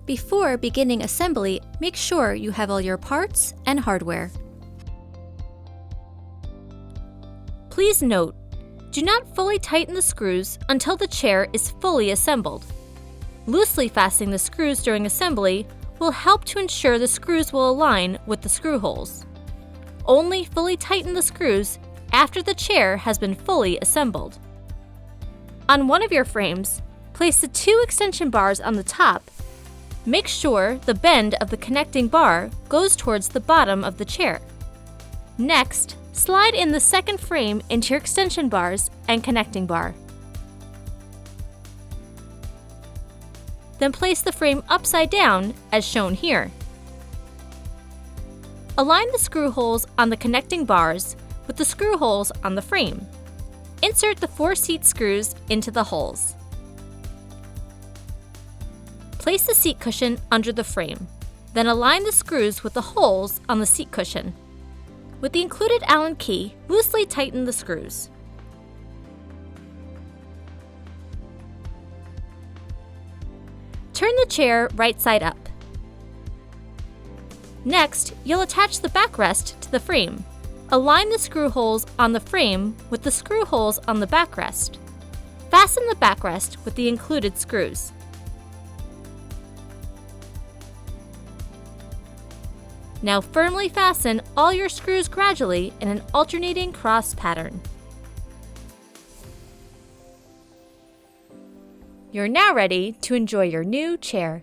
Before beginning assembly, make sure you have all your parts and hardware. Please note, do not fully tighten the screws until the chair is fully assembled. Loosely fastening the screws during assembly will help to ensure the screws will align with the screw holes. Only fully tighten the screws after the chair has been fully assembled. On one of your frames, place the 2 extension bars on the top. Make sure the bend of the connecting bar goes towards the bottom of the chair. Next, slide in the second frame into your extension bars and connecting bar. Then place the frame upside down as shown here. Align the screw holes on the connecting bars with the screw holes on the frame. Insert the 4 seat screws into the holes. Place the seat cushion under the frame. Then align the screws with the holes on the seat cushion. With the included Allen key, loosely tighten the screws. Turn the chair right side up. Next, you'll attach the backrest to the frame. Align the screw holes on the frame with the screw holes on the backrest. Fasten the backrest with the included screws. Now firmly fasten all your screws gradually in an alternating cross pattern. You're now ready to enjoy your new chair.